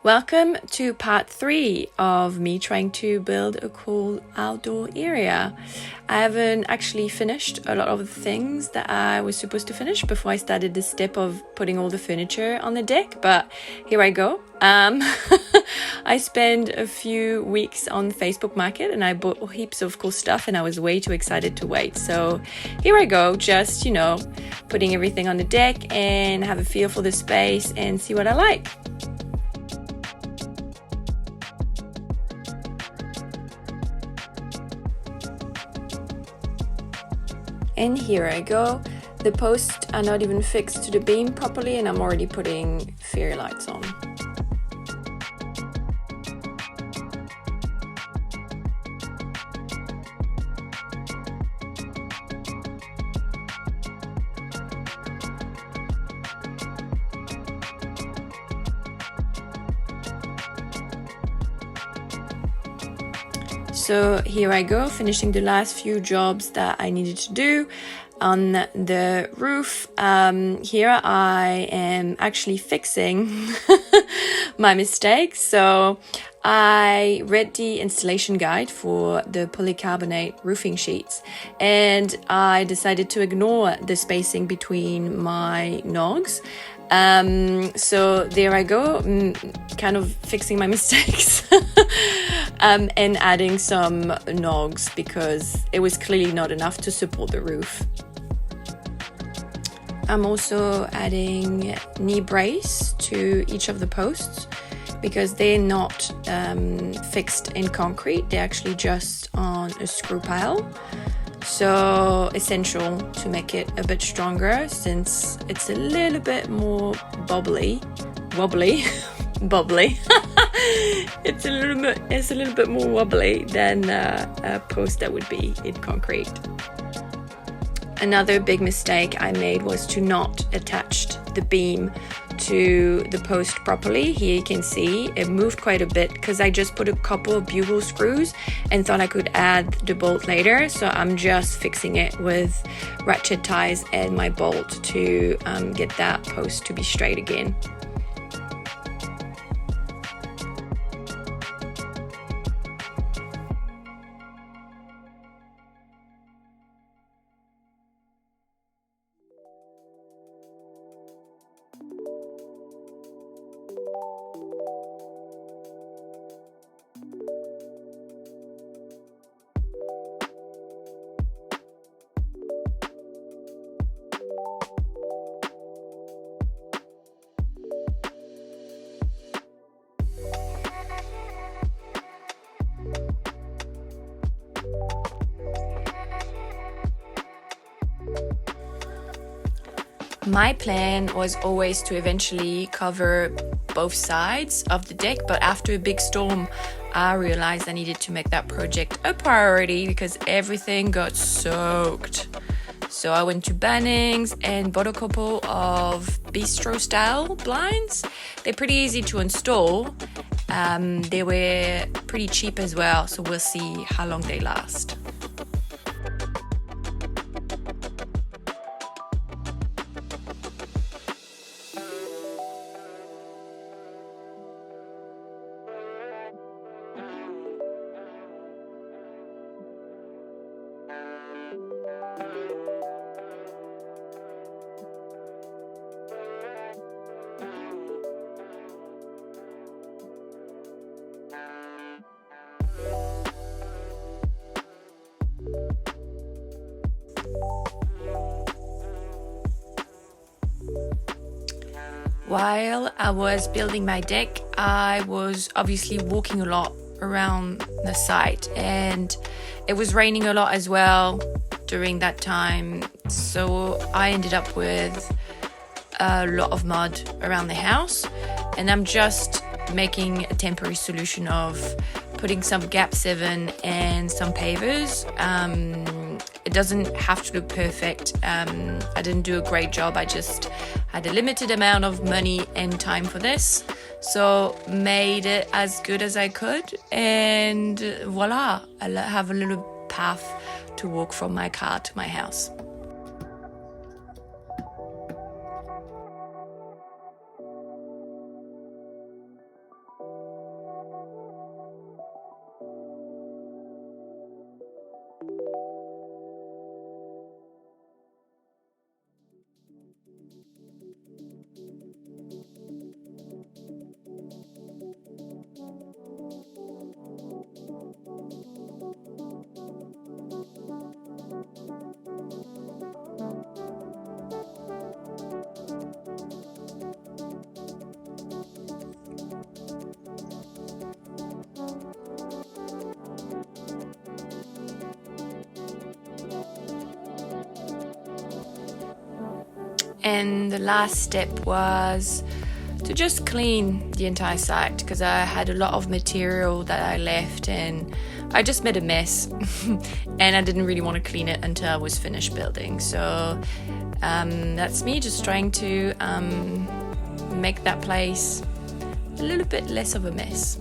Welcome to part 3 of me trying to build a cool outdoor area. I haven't actually finished a lot of the things that I was supposed to finish before I started this step of putting all the furniture on the deck, but here I go. I spent a few weeks on Facebook Market and I bought heaps of cool stuff and I was way too excited to wait. So here I go, just, putting everything on the deck and have a feel for the space and see what I like. And here I go. The posts are not even fixed to the beam properly and I'm already putting fairy lights on. So here I go, finishing the last few jobs that I needed to do on the roof. Here I am actually fixing my mistakes. So I read the installation guide for the polycarbonate roofing sheets and I decided to ignore the spacing between my nogs. So there I go, kind of fixing my mistakes and adding some nogs because it was clearly not enough to support the roof. I'm also adding knee brace to each of the posts because they're not fixed in concrete, they're actually just on a screw pile. So essential to make it a bit stronger since it's a little bit more wobbly. It's a little bit more wobbly than a post that would be in concrete. Another big mistake I made was to not attach the beam to the post properly. Here you can see it moved quite a bit because I just put a couple of bugle screws and thought I could add the bolt later. So I'm just fixing it with ratchet ties and my bolt to get that post to be straight again. My plan was always to eventually cover both sides of the deck, but after a big storm, I realized I needed to make that project a priority because everything got soaked. So I went to Bunnings and bought a couple of bistro style blinds. They're pretty easy to install. They were pretty cheap as well, so we'll see how long they last. While I was building my deck, I was obviously walking a lot around the site and it was raining a lot as well during that time. So I ended up with a lot of mud around the house and I'm just making a temporary solution of putting some Gap 7 and some pavers. It doesn't have to look perfect. I didn't do a great job. I just had a limited amount of money and time for this. So made it as good as I could. And voila, I have a little path to walk from my car to my house. And the last step was to just clean the entire site, because I had a lot of material that I left and I just made a mess and I didn't really want to clean it until I was finished building. So that's me just trying to make that place a little bit less of a mess.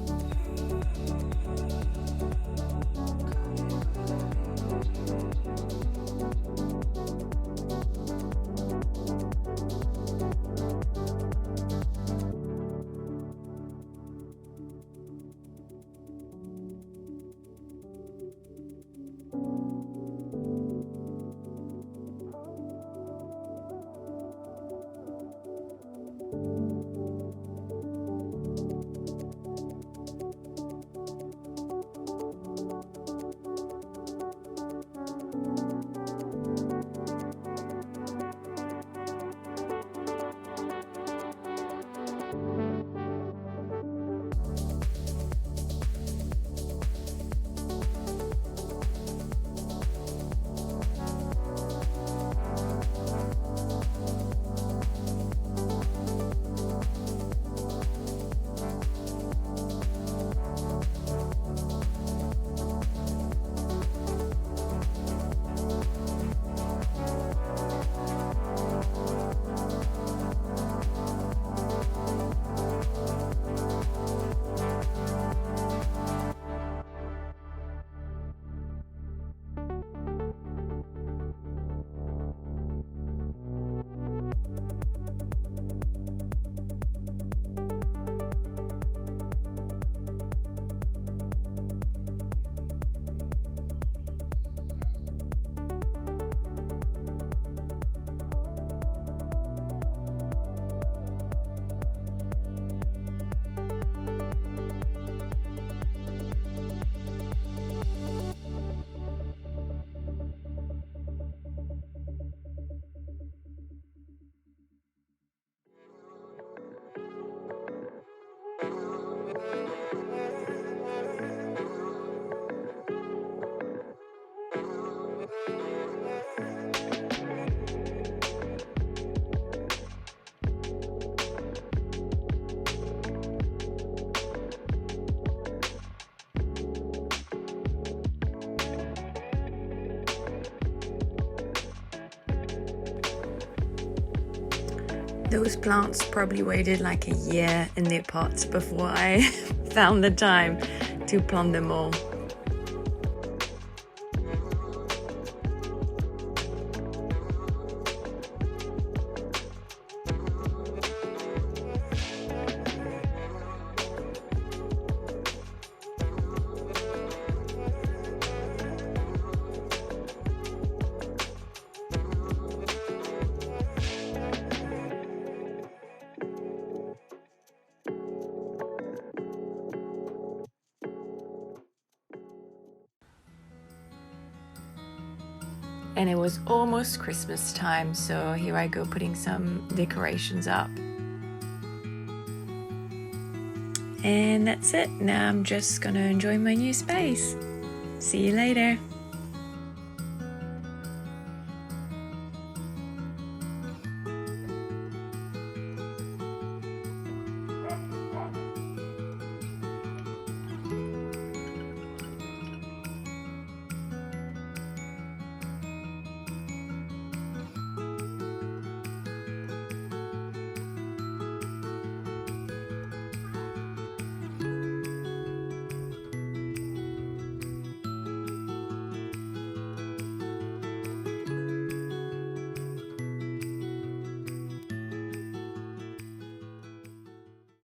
Those plants probably waited like a year in their pots before I found the time to plant them all. And it was almost Christmas time, so here I go putting some decorations up. And that's it. Now I'm just gonna enjoy my new space. See you later.